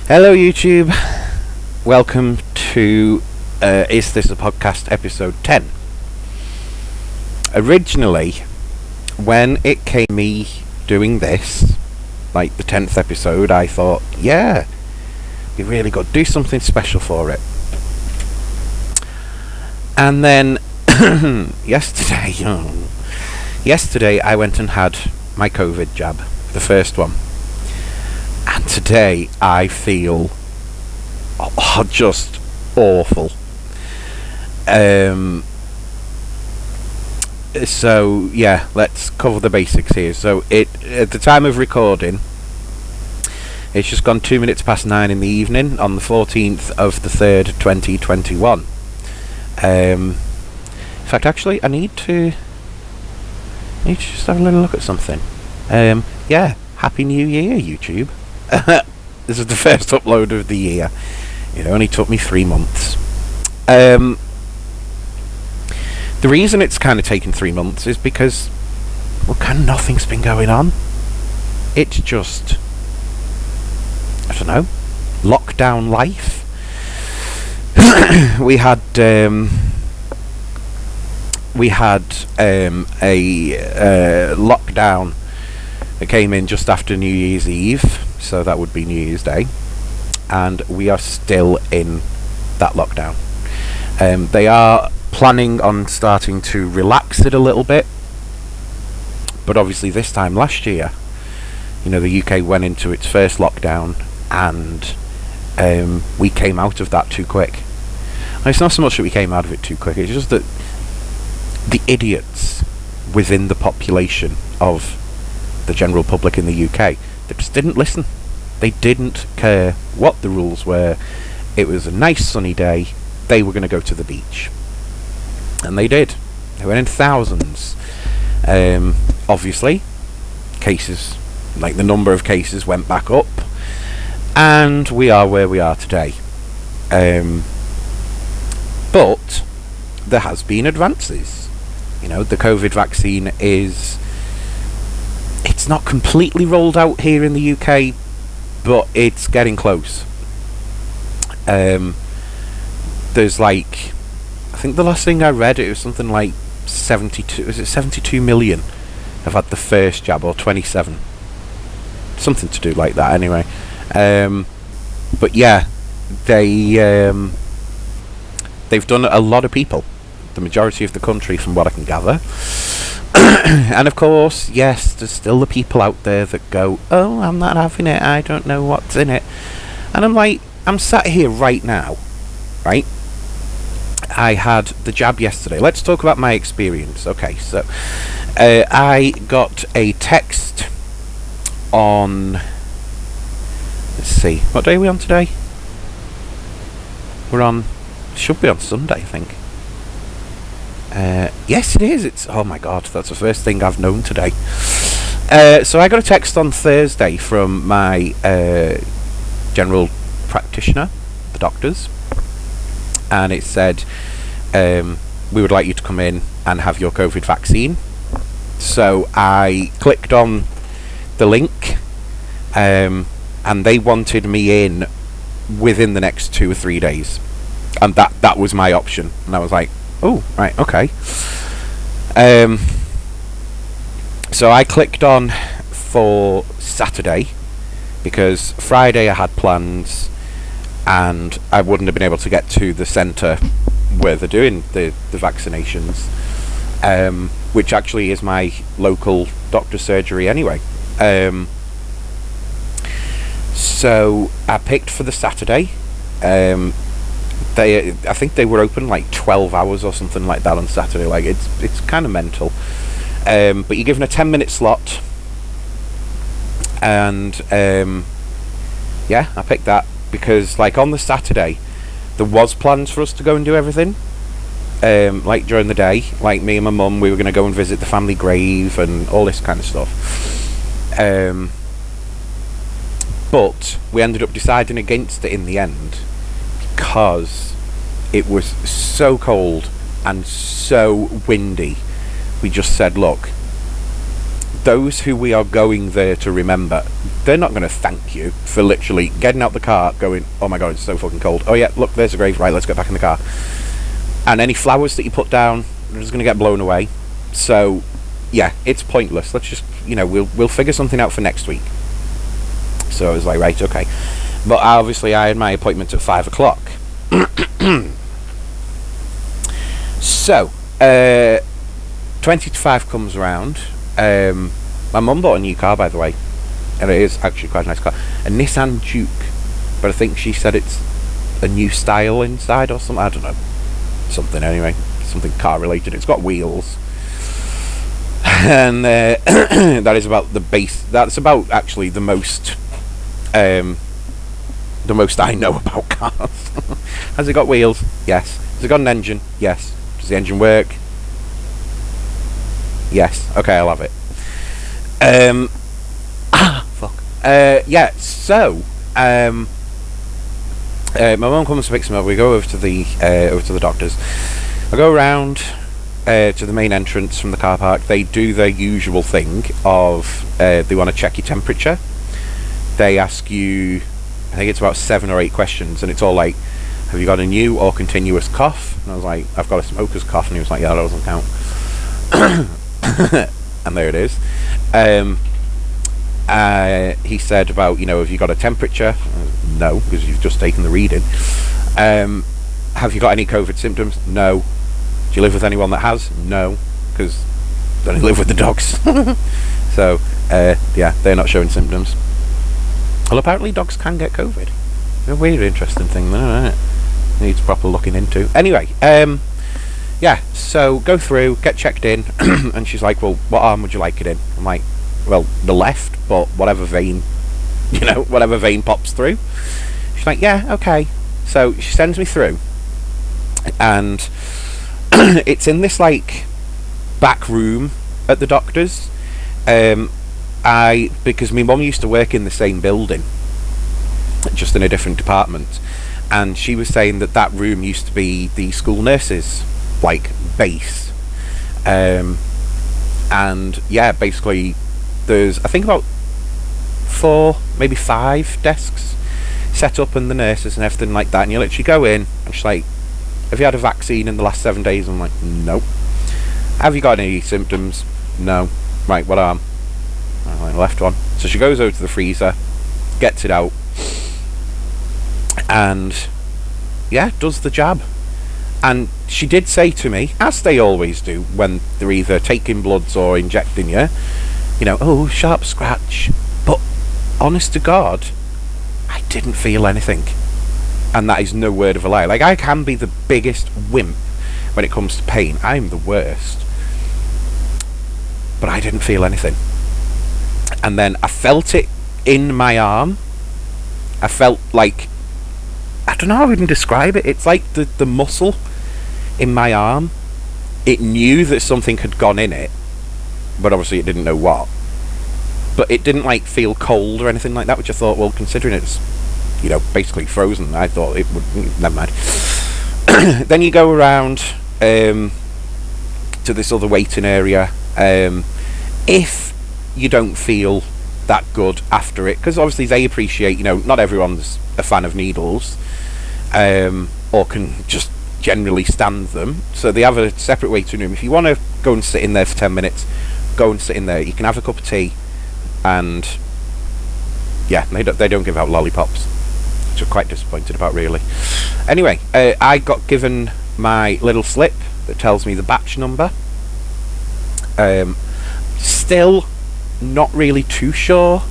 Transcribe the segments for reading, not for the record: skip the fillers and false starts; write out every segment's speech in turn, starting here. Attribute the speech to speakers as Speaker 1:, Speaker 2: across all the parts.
Speaker 1: Hello YouTube, welcome to Is This a Podcast episode 10. Originally, when it came me doing this, like the 10th episode, I thought, yeah, we really got to do something special for it. And then, yesterday I went and had my COVID jab, the first one. And today I feel just awful. So yeah, let's cover the basics here. So at the time of recording, it's just gone 2 minutes past 9 in the evening on the 14th of the 3rd, 2021. In fact, actually, I need to just have a little look at something. Yeah, Happy New Year, YouTube. This is the first upload of the year. It only took me 3 months. The reason it's kind of taken 3 months is because, well, kind of nothing's been going on. It's just, I don't know, lockdown life. we had a lockdown that came in just after New Year's Eve. So that would be New Year's Day, and we are still in that lockdown. They are planning on starting to relax it a little bit, but obviously this time last year, the UK went into its first lockdown, and we came out of that too quick. And it's not so much that we came out of it too quick, it's just that the idiots within the population of the general public in the UK, they just didn't listen. They didn't care what the rules were. It was a nice sunny day. They were going to go to the beach. And they did. They went in thousands. Obviously, cases, like the number of cases went back up. And we are where we are today. But there has been advances. The COVID vaccine it's not completely rolled out here in the UK, but it's getting close. There's I think the last thing I read, it was something like 72 million have had the first jab, or 27. Something to do like that anyway. But yeah, they've done a lot of people. The majority of the country, from what I can gather. And of course, yes, there's still the people out there that go, oh, I'm not having it, I don't know what's in it. And I'm sat here right now, right? I had the jab yesterday. Let's talk about my experience. Okay, so I got a text on, let's see, what day are we on today? Should be on Sunday, I think. Yes, it is. It's, oh my god, that's the first thing I've known today. So I got a text on Thursday from my general practitioner, the doctors, and it said, we would like you to come in and have your COVID vaccine. So I clicked on the link, and they wanted me in within the next 2 or 3 days, and that was my option. And I was like, oh, right, okay. So I clicked on for Saturday, because Friday I had plans and I wouldn't have been able to get to the centre where they're doing the vaccinations, which actually is my local doctor's surgery anyway. So I picked for the Saturday. I think they were open 12 hours or something like that on Saturday. It's kind of mental. But you're given a 10-minute slot, and yeah, I picked that because on the Saturday there was plans for us to go and do everything. During the day, me and my mum, we were going to go and visit the family grave and all this kind of stuff. But we ended up deciding against it in the end, because it was so cold and so windy. We just said, look, those who we are going there to remember, they're not going to thank you for literally getting out the car, going, oh my god, it's so fucking cold. Oh yeah, look, there's a grave. Right, let's get back in the car. And any flowers that you put down, they're just going to get blown away. So, yeah, it's pointless. Let's just, we'll figure something out for next week. So I was like, right, okay. But obviously I had my appointment at 5 o'clock. So, 20 to 5 comes around. My mum bought a new car, by the way, and it is actually quite a nice car, a Nissan Juke, but I think she said it's a new style inside or something. I don't know, something anyway, something car related. It's got wheels, and that is about the base. That's about actually the most I know about cars. Has it got wheels? Yes. Has it got an engine? Yes. Does the engine work? Yes. Okay, I'll have it. Fuck. Yeah. So, my mum comes to pick me up. We go over to the doctors. I go around to the main entrance from the car park. They do their usual thing of they want to check your temperature. They ask you, I think it's about 7 or 8 questions, and it's all like, have you got a new or continuous cough? And I was like, I've got a smoker's cough. And he was like, yeah, that doesn't count. And there it is. He said about, have you got a temperature? No, because you've just taken the reading. Have you got any COVID symptoms? No. Do you live with anyone that has? No, because I only live with the dogs. So, yeah, they're not showing symptoms. Well, apparently dogs can get COVID. A weird, interesting thing, though, isn't it? Needs proper looking into. Anyway, yeah, so go through, get checked in, and she's like, well, what arm would you like it in? I'm like, well, the left, but whatever vein, whatever vein pops through. She's like, yeah, okay. So she sends me through, and it's in this, like, back room at the doctor's. Because my mum used to work in the same building, just in a different department, and she was saying that room used to be the school nurses, like, base. And yeah, basically there's, I think, about 4, maybe 5 desks set up, and the nurses and everything like that, and you literally go in and she's like, have you had a vaccine in the last 7 days? I'm like, no. Have you got any symptoms? No. Right, what arm? I'm like, left one. So she goes over to the freezer, gets it out, and yeah, does the jab. And she did say to me, as they always do when they're either taking bloods or injecting you, oh, sharp scratch. But honest to God, I didn't feel anything. And that is no word of a lie. Like, I can be the biggest wimp when it comes to pain. I'm the worst. But I didn't feel anything. And then I felt it in my arm. I felt like, I don't know how I can describe it. It's like the muscle in my arm. It knew that something had gone in it, but obviously it didn't know what. But it didn't, like, feel cold or anything like that, which I thought, well, considering it's, basically frozen, I thought it would, never mind. Then you go around to this other waiting area. If you don't feel that good after it, because obviously they appreciate, not everyone's a fan of needles, or can just generally stand them, so they have a separate waiting room. If you want to go and sit in there for 10 minutes, go and sit in there. You can have a cup of tea, and yeah, they don't give out lollipops, which I'm quite disappointed about, really. Anyway, I got given my little slip that tells me the batch number. Still not really too sure,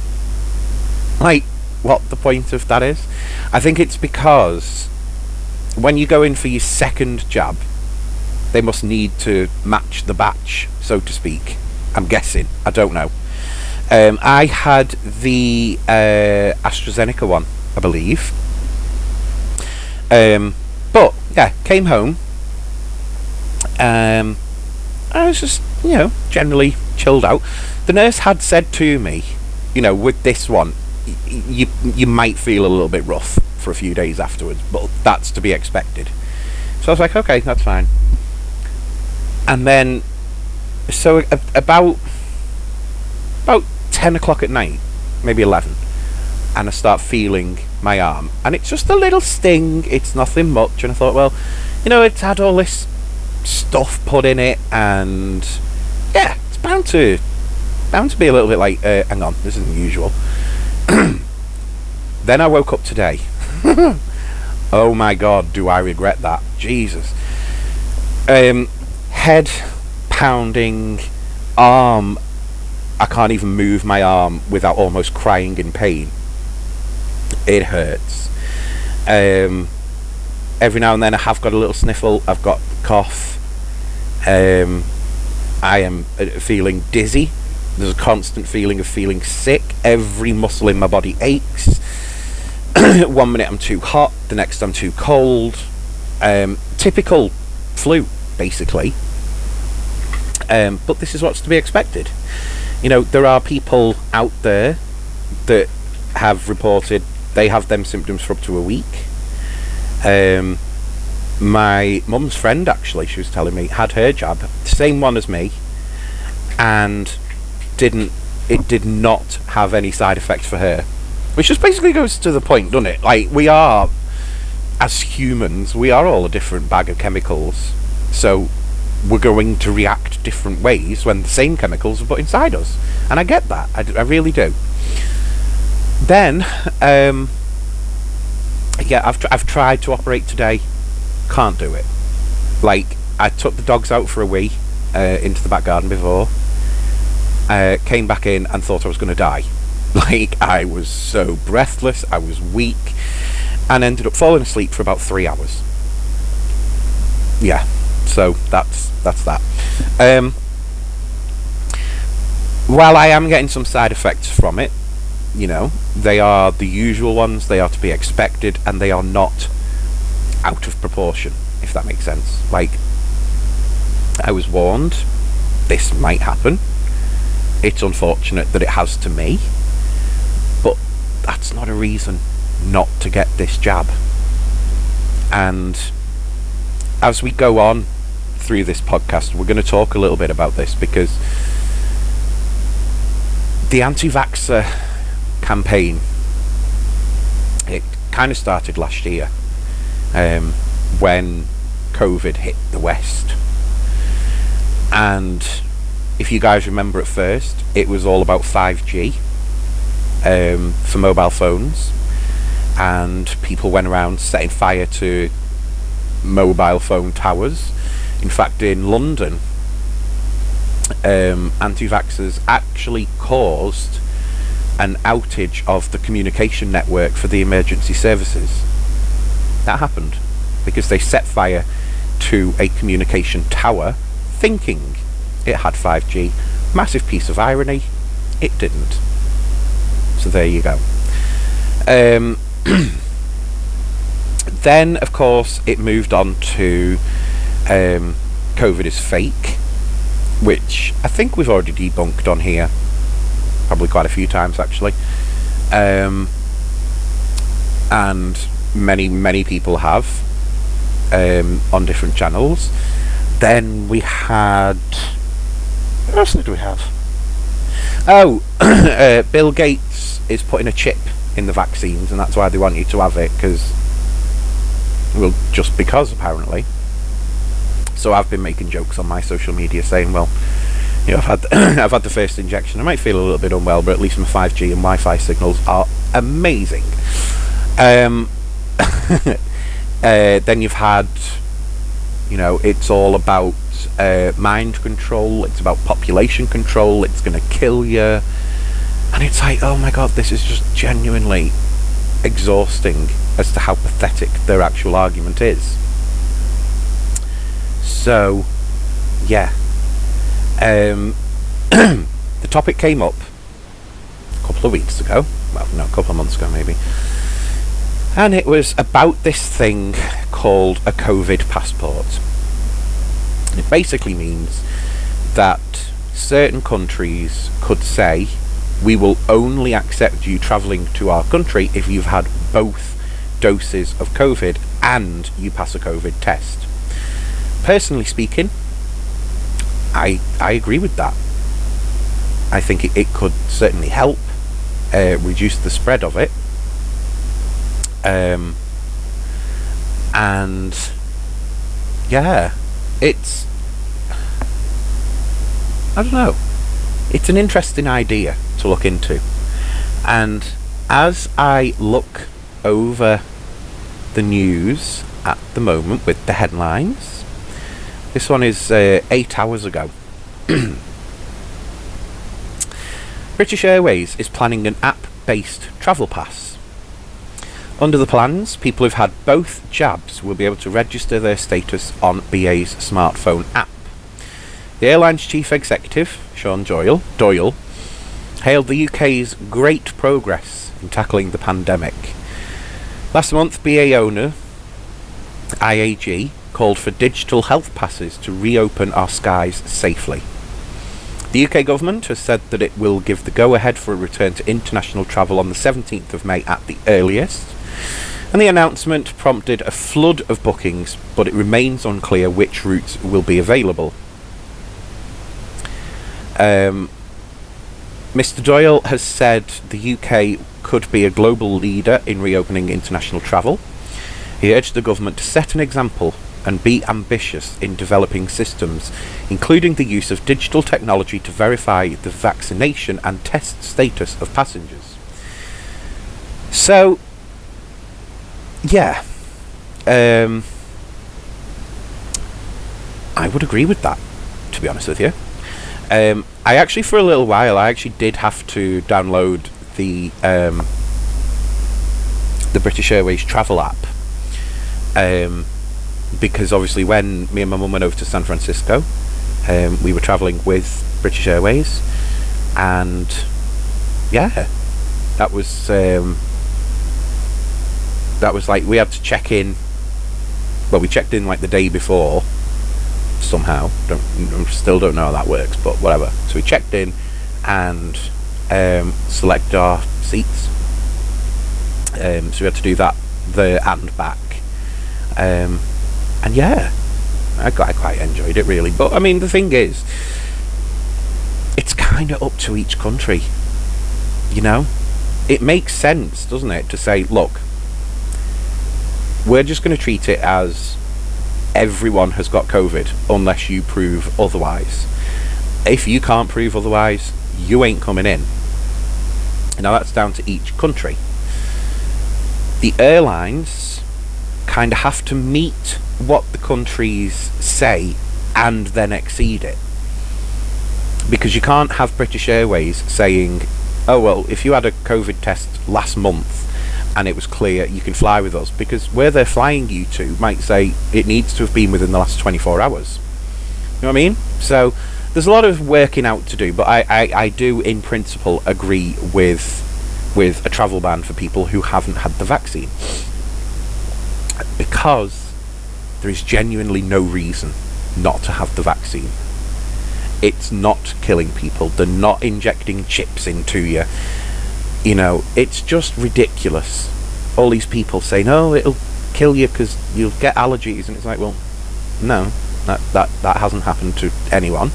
Speaker 1: like, what the point of that is. I think it's because when you go in for your second jab, they must need to match the batch, so to speak. I'm guessing. I don't know. I had the AstraZeneca one, I believe. But yeah, came home. I was just, generally chilled out. The nurse had said to me, with this one, you might feel a little bit rough for a few days afterwards, but that's to be expected. So I was like, okay, that's fine. And then, so about 10 o'clock at night, maybe 11, and I start feeling my arm, and it's just a little sting, it's nothing much. And I thought, well, it's had all this stuff put in it, and yeah, it's bound to be a little bit like, hang on, this isn't usual. Then I woke up today. Oh my god, do I regret that. Jesus. Head pounding, arm, I can't even move my arm without almost crying in pain. It hurts. Every now and then I have got a little sniffle, I've got cough. I am feeling dizzy. There's a constant feeling of feeling sick. Every muscle in my body aches. 1 minute I'm too hot, the next I'm too cold. Typical flu, basically. But this is what's to be expected. There are people out there that have reported they have them symptoms for up to a week. My mum's friend, actually, she was telling me, had her jab, the same one as me, and it did not have any side effects for her. Which just basically goes to the point, doesn't it? Like, we are, as humans, we are all a different bag of chemicals. So we're going to react different ways when the same chemicals are put inside us. And I get that. I really do. Then, yeah, I've tried to operate today. Can't do it. Like, I took the dogs out for a wee into the back garden before. Came back in and thought I was going to die. Like, I was so breathless, I was weak, and ended up falling asleep for about 3 hours. Yeah, so that's that. While I am getting some side effects from it, they are the usual ones, they are to be expected, and they are not out of proportion, if that makes sense. Like, I was warned this might happen. It's unfortunate that it has to me, but that's not a reason not to get this jab. And as we go on through this podcast, we're going to talk a little bit about this, because the anti-vaxxer campaign, it kind of started last year when COVID hit the West. And if you guys remember, at first it was all about 5G for mobile phones, and people went around setting fire to mobile phone towers. In fact, in London, anti-vaxxers actually caused an outage of the communication network for the emergency services. That happened because they set fire to a communication tower thinking it had 5G. Massive piece of irony, it didn't. So there you go. Then, of course, it moved on to COVID is fake, which I think we've already debunked on here, probably quite a few times actually, and many people have on different channels. Then we had, what else did we have? Oh, Bill Gates is putting a chip in the vaccines, and that's why they want you to have it, just because apparently. So I've been making jokes on my social media saying, well, I've had I've had the first injection. I might feel a little bit unwell, but at least my 5G and Wi-Fi signals are amazing. Then you've had, it's all about mind control. It's about population control. It's going to kill you, and it's like, oh my god, this is just genuinely exhausting as to how pathetic their actual argument is. So, yeah. The topic came up a couple of weeks ago. Well, no, a couple of months ago maybe. And it was about this thing called a COVID passport. It basically means that certain countries could say, we will only accept you travelling to our country if you've had both doses of COVID and you pass a COVID test. Personally speaking, I agree with that. I think it could certainly help reduce the spread of it. And yeah, it's, I don't know, it's an interesting idea to look into. And as I look over the news at the moment with the headlines, this one is 8 hours ago. British Airways is planning an app-based travel pass. Under the plans, people who've had both jabs will be able to register their status on BA's smartphone app. The airline's chief executive, Sean Doyle, hailed the UK's great progress in tackling the pandemic. Last month, BA owner IAG called for digital health passes to reopen our skies safely. The UK government has said that it will give the go-ahead for a return to international travel on the 17th of May at the earliest, and the announcement prompted a flood of bookings, but it remains unclear which routes will be available. Mr. Doyle has said the UK could be a global leader in reopening international travel. He urged the government to set an example and be ambitious in developing systems, including the use of digital technology to verify the vaccination and test status of passengers. So, yeah, I would agree with that, to be honest with you. I actually, for a little while, I actually did have to download the British Airways travel app, because obviously when me and my mum went over to San Francisco, we were travelling with British Airways, and yeah, that was like, we had to check in. Well, we checked in like the day before. Somehow, still don't know how that works, but whatever. So we checked in and selected our seats. So we had to do that there and back. And yeah, I quite enjoyed it, really. But I mean, the thing is, it's kind of up to each country. You know, it makes sense, doesn't it, to say, look, we're just going to treat it as everyone has got COVID unless you prove otherwise. If you can't prove otherwise, you ain't coming in. Now that's down to each country. The airlines kind of have to meet what the countries say and then exceed it, because you can't have British Airways saying, oh well, if you had a COVID test last month and it was clear, you can fly with us, because where they're flying you to might say it needs to have been within the last 24 hours. You know what I mean? So there's a lot of working out to do, but I do in principle agree with a travel ban for people who haven't had the vaccine, because there is genuinely no reason not to have the vaccine. It's not killing people. They're not injecting chips into you. You know, it's just ridiculous. All these people saying, oh, it'll kill you because you'll get allergies, and it's like, well, no, that hasn't happened to anyone.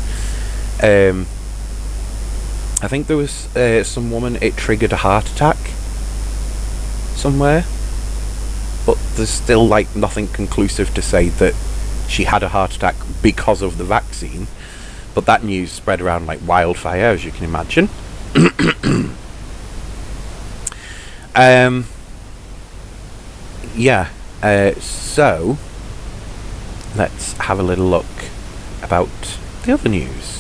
Speaker 1: I think there was some woman, it triggered a heart attack somewhere, but there's still like nothing conclusive to say that she had a heart attack because of the vaccine. But that news spread around like wildfire, as you can imagine. So let's have a little look about the other news.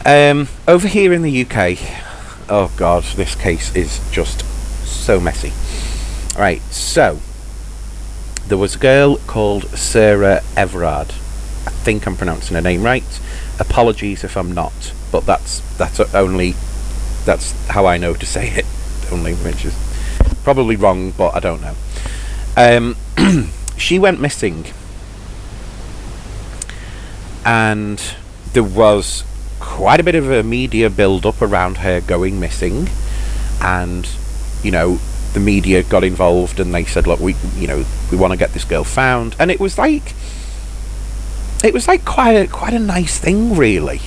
Speaker 1: Over here in the UK, oh god, this case is just so messy. Right, so there was a girl called Sarah Everard. I think I'm pronouncing her name right. Apologies if I'm not, but that's how I know to say it. Only, which is probably wrong, but I don't know. She went missing, and there was quite a bit of a media build-up around her going missing, and you know, the media got involved and they said, look, we want to get this girl found, and it was like quite a nice thing, really.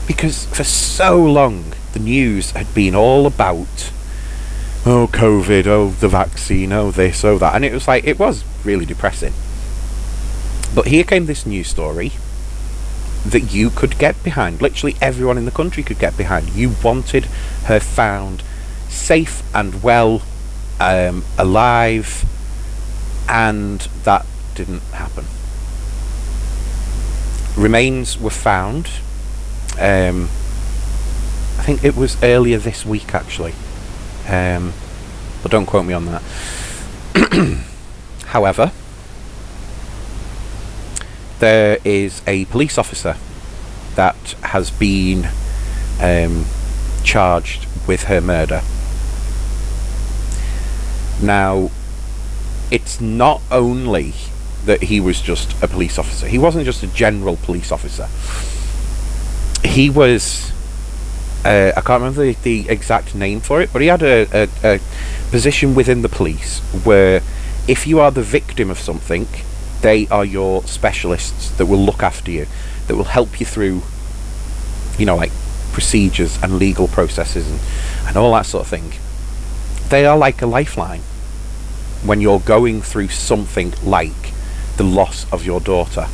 Speaker 1: Because for so long, the news had been all about, oh, COVID, oh, the vaccine, oh, this, oh, that. And it was like, it was really depressing. But here came this news story that you could get behind. Literally everyone in the country could get behind. You wanted her found safe and well, alive, and that didn't happen. Remains were found. I think it was earlier this week, actually. But don't quote me on that. However, there is a police officer that has been charged with her murder. Now, it's not only that he was just a police officer. He wasn't just a general police officer. He was, I can't remember the exact name for it, but he had a position within the police where if you are the victim of something, they are your specialists that will look after you, that will help you through, you know, like procedures and legal processes and all that sort of thing. They are like a lifeline when you're going through something like the loss of your daughter.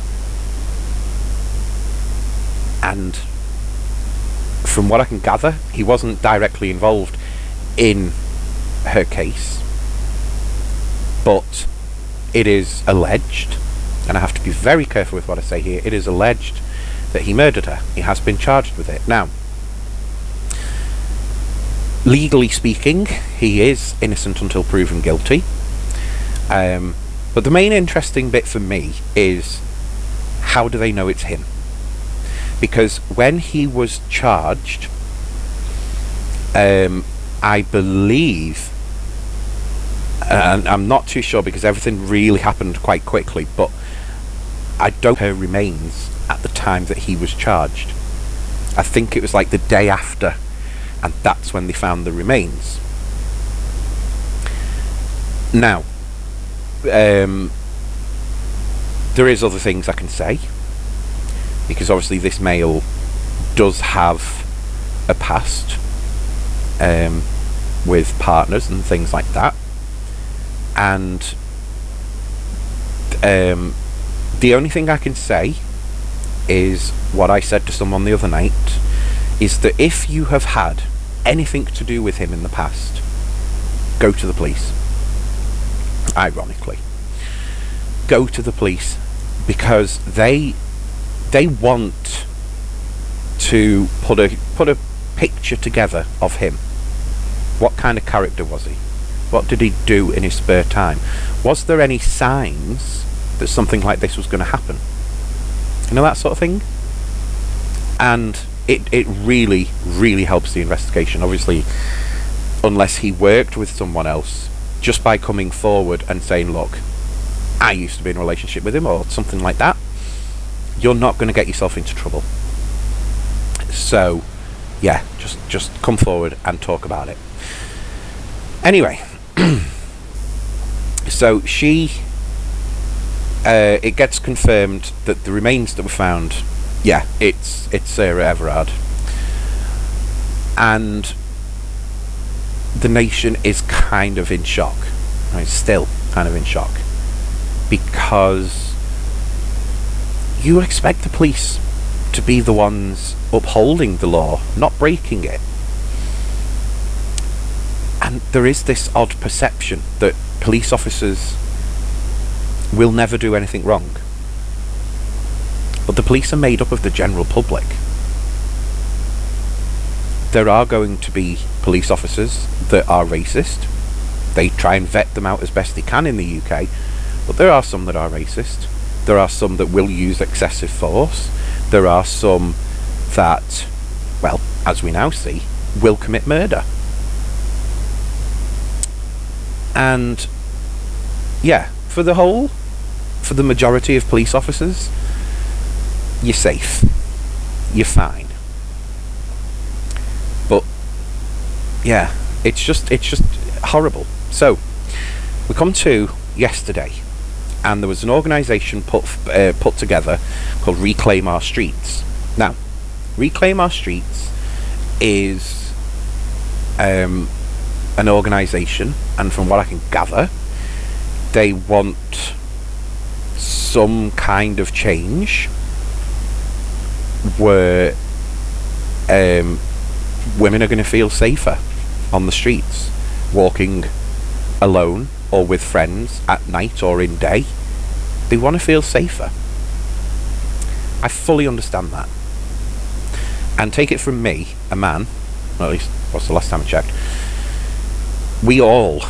Speaker 1: And from what I can gather, he wasn't directly involved in her case, but it is alleged, and I have to be very careful with what I say here, it is alleged that he murdered her. He has been charged with it. Now, legally speaking, he is innocent until proven guilty. But the main interesting bit for me is, how do they know it's him? Because when he was charged, I believe, and I'm not too sure because everything really happened quite quickly, but I don't know her remains at the time that he was charged. I think it was like the day after, and that's when they found the remains. Now, there is other things I can say, because obviously this male does have a past with partners and things like that, and the only thing I can say is what I said to someone the other night, is that if you have had anything to do with him in the past, go to the police. Ironically, go to the police, because they want to put a picture together of him. What kind of character was he? What did he do in his spare time? Was there any signs that something like this was going to happen? You know, that sort of thing. And it really, really helps the investigation. Obviously, unless he worked with someone else, just by coming forward and saying, look, I used to be in a relationship with him, or something like that, you're not going to get yourself into trouble. So yeah, just come forward and talk about it. Anyway, so it gets confirmed that the remains that were found, yeah, it's Sarah Everard, and the nation is kind of in shock. Right, still kind of in shock, because you would expect the police to be the ones upholding the law, not breaking it. And there is this odd perception that police officers will never do anything wrong. But the police are made up of the general public. There are going to be police officers that are racist. They try and vet them out as best they can in the UK, but there are some that are racist. There are some that will use excessive force. There are some that, well, as we now see, will commit murder. And yeah, for the majority of police officers, you're safe, you're fine. But yeah, it's just horrible. So we come to yesterday, and there was an organisation put together called Reclaim Our Streets. Now, Reclaim Our Streets is an organisation, and from what I can gather, they want some kind of change where women are going to feel safer on the streets, walking alone or with friends at night or in day. They want to feel safer. I fully understand that. And take it from me, a man, well, at least what's the last time I checked, we all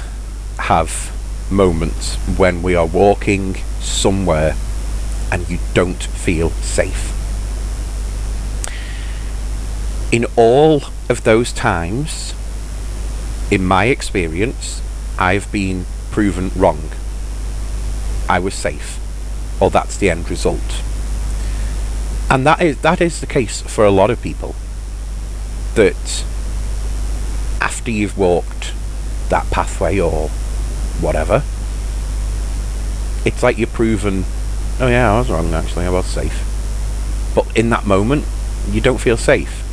Speaker 1: have moments when we are walking somewhere and you don't feel safe. In all of those times, in my experience, I've been proven wrong. I was safe, or that's the end result. And that is the case for a lot of people, that after you've walked that pathway or whatever, it's like you're proven, oh yeah, I was wrong actually, I was safe. But in that moment, you don't feel safe.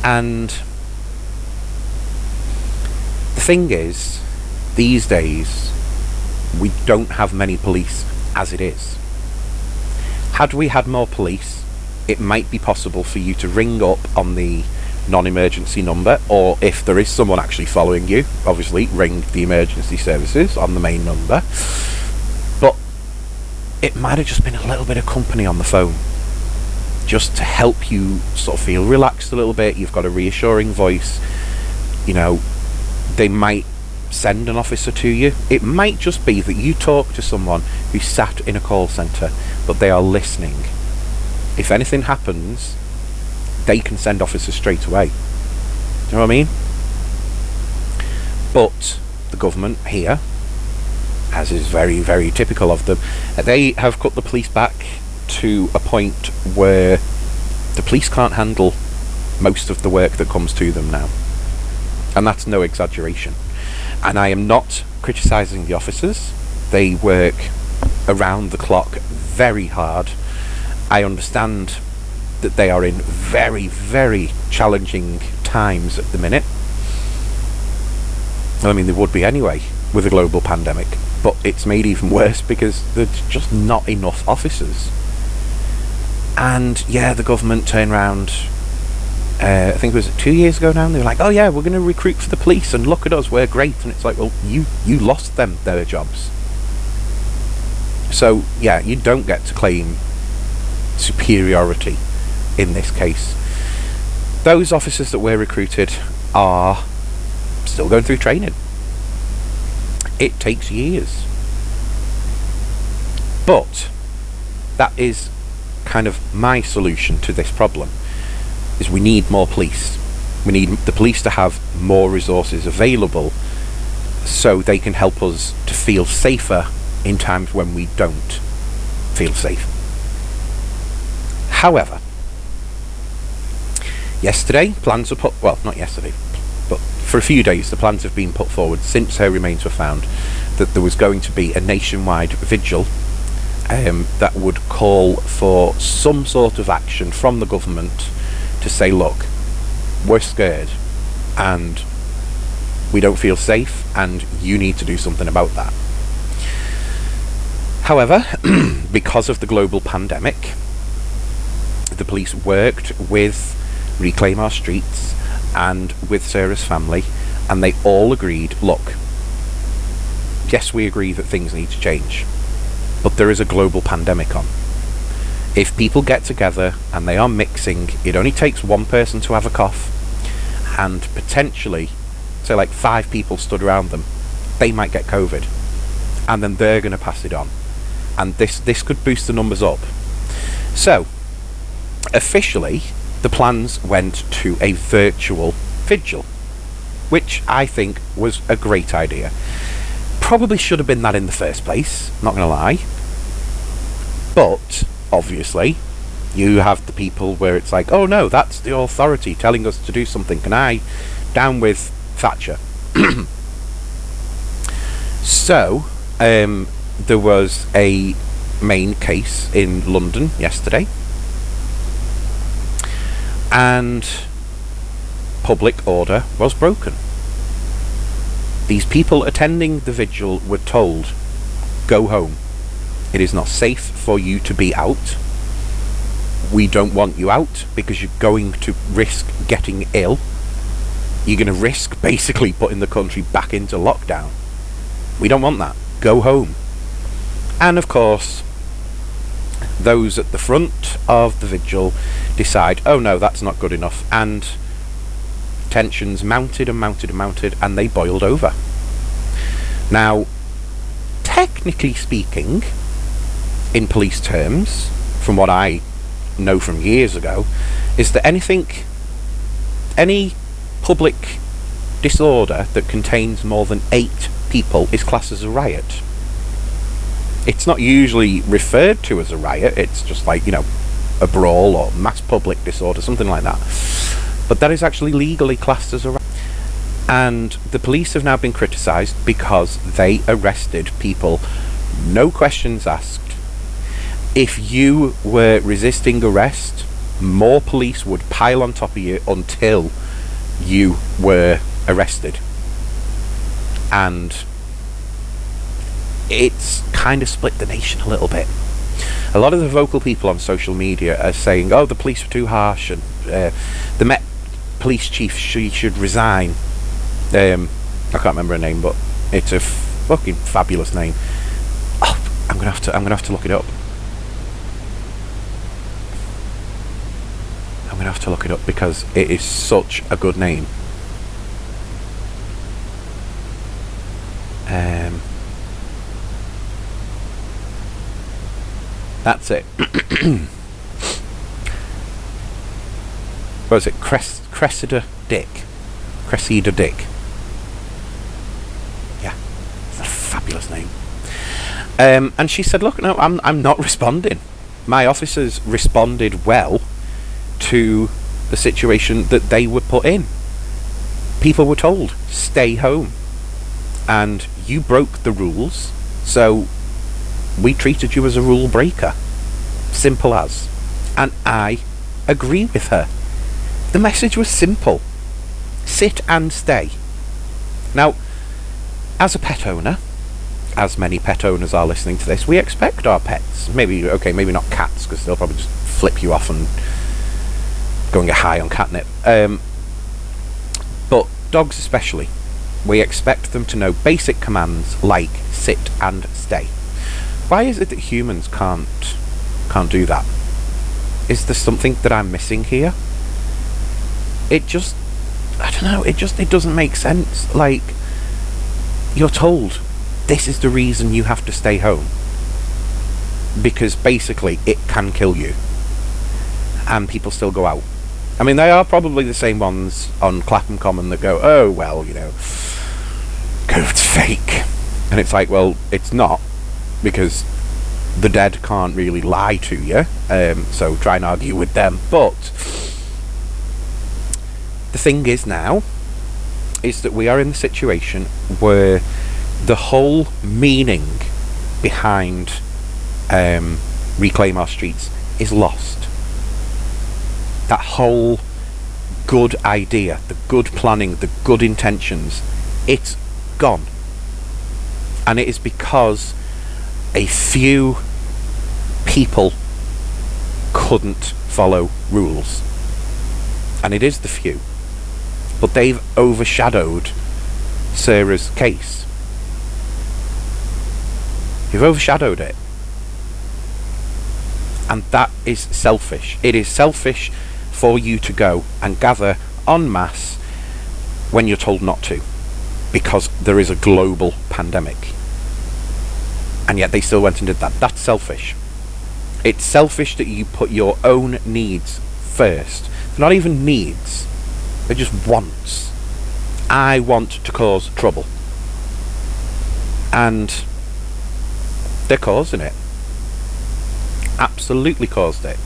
Speaker 1: And the thing is, these days, we don't have many police as it is. Had we had more police, it might be possible for you to ring up on the non-emergency number, or if there is someone actually following you, obviously ring the emergency services on the main number. But it might have just been a little bit of company on the phone, just to help you sort of feel relaxed a little bit. You've got a reassuring voice. You know, they might send an officer to you. It might just be that you talk to someone who sat in a call centre, but they are listening. If anything happens, they can send officers straight away. Do you know what I mean? But the government here, as is very, very typical of them, they have cut the police back to a point where the police can't handle most of the work that comes to them now. And that's no exaggeration. And I am not criticising the officers. They work around the clock very hard. I understand that they are in very, very challenging times at the minute. I mean, they would be anyway with a global pandemic, but it's made even worse because there's just not enough officers. And yeah, the government turned around, I think it was 2 years ago now, and they were like, oh yeah, we're going to recruit for the police, and look at us, we're great. And it's like, well, you lost them their jobs. So yeah, you don't get to claim superiority in this case. Those officers that were recruited are still going through training. It takes years. But that is kind of my solution to this problem, is we need more police. We need the police to have more resources available so they can help us to feel safer in times when we don't feel safe. However, yesterday, plans were put, well, not yesterday, but for a few days, the plans have been put forward since her remains were found that there was going to be a nationwide vigil that would call for some sort of action from the government to say, look, we're scared and we don't feel safe and you need to do something about that. However, because of the global pandemic, the police worked with Reclaim Our Streets and with Sarah's family, and they all agreed, look, yes, we agree that things need to change, but there is a global pandemic on. If people get together and they are mixing, it only takes one person to have a cough, and potentially, say like 5 people stood around them, they might get COVID, and then they're going to pass it on, and this could boost the numbers up. So officially, the plans went to a virtual vigil, which I think was a great idea. Probably should have been that in the first place, not going to lie. But obviously, you have the people where it's like, oh no, that's the authority telling us to do something. Can I? Down with Thatcher. So, there was a main case in London yesterday. and public order was broken. These people attending the vigil were told, go home. It is not safe for you to be out. We don't want you out because you're going to risk getting ill. You're going to risk basically putting the country back into lockdown. We don't want that. Go home. And of course, those at the front of the vigil decide, oh no, that's not good enough, and tensions mounted and mounted and mounted, and they boiled over. Now, technically speaking, in police terms, from what I know from years ago, is that any public disorder that contains more than 8 people is classed as a riot. It's not usually referred to as a riot, it's just like, a brawl or mass public disorder, something like that. But that is actually legally classed as a riot. And the police have now been criticised because they arrested people, no questions asked. If you were resisting arrest, more police would pile on top of you until you were arrested. And it's kind of split the nation a little bit. A lot of the vocal people on social media are saying, oh, the police were too harsh, and the Met police chief, she should resign. I can't remember her name, but it's a fucking fabulous name. Oh, I'm gonna have to look it up. I'm gonna have to look it up because it is such a good name. That's it. What was it? Cressida Dick. Yeah, it's a fabulous name. And she said, look, no, I'm not responding. My officers responded well to the situation that they were put in. People were told, stay home. And you broke the rules, so we treated you as a rule breaker. Simple as. And I agree with her. The message was simple. Sit and stay. Now, as a pet owner, as many pet owners are listening to this, we expect our pets, maybe not cats, because they'll probably just flip you off and go and get high on catnip. But dogs especially, we expect them to know basic commands like sit and stay. Why is it that humans can't do that? Is there something that I'm missing here? I don't know, it doesn't make sense. Like, you're told this is the reason you have to stay home, because basically it can kill you, and people still go out. I mean, they are probably the same ones on Clapham Common that go, oh well, COVID's fake. And it's like, well, it's not, because the dead can't really lie to you, so try and argue with them. But the thing is now is that we are in the situation where the whole meaning behind Reclaim Our Streets is lost. That whole good idea, the good planning, the good intentions, it's gone. And it is because a few people couldn't follow rules. And it is the few. But they've overshadowed Sarah's case. You've overshadowed it. And that is selfish. It is selfish for you to go and gather en masse when you're told not to, because there is a global pandemic. And yet they still went and did that. That's selfish. It's selfish that you put your own needs first. They're not even needs. They're just wants. I want to cause trouble. And they're causing it. Absolutely caused it.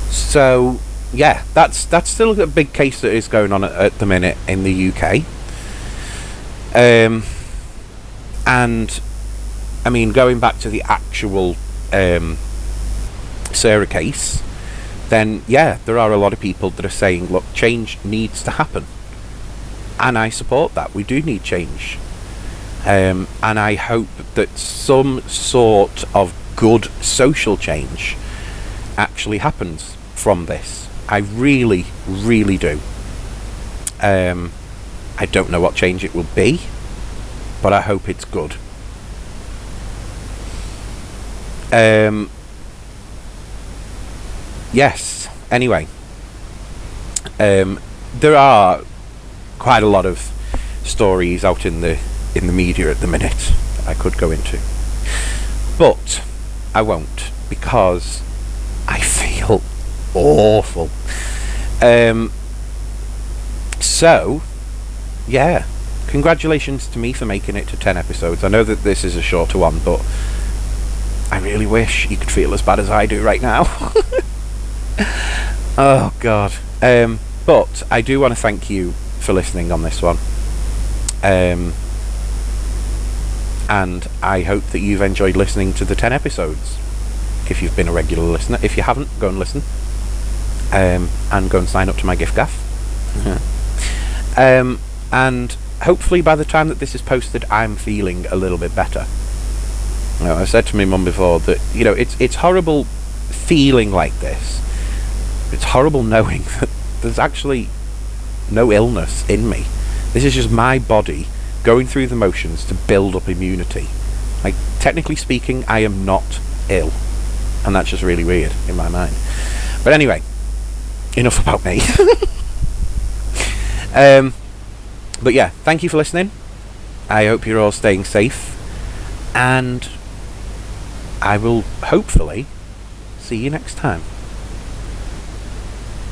Speaker 1: So, yeah, that's still a big case that is going on at the minute in the UK. And, I mean, going back to the actual Sarah case, then yeah, there are a lot of people that are saying, look, change needs to happen. And I support that. We do need change. And I hope that some sort of good social change actually happens from this. I really, really do. I don't know what change it will be, but I hope it's good. Yes, anyway. There are quite a lot of stories out in the media at the minute I could go into, but I won't, because I feel awful. So yeah, congratulations to me for making it to 10 episodes. I know that this is a shorter one, but I really wish you could feel as bad as I do right now. Oh god. But I do want to thank you for listening on this one. And I hope that you've enjoyed listening to the 10 episodes. If you've been a regular listener. If you haven't, go and listen. And go and sign up to my gift gaff. And hopefully by the time that this is posted, I'm feeling a little bit better. You know, I said to my mum before that, you know, it's horrible feeling like this. It's horrible knowing that there's actually no illness in me. This is just my body going through the motions to build up immunity. Like, technically speaking, I am not ill. And that's just really weird in my mind. But anyway, enough about me. But yeah, thank you for listening. I hope you're all staying safe. And I will hopefully see you next time.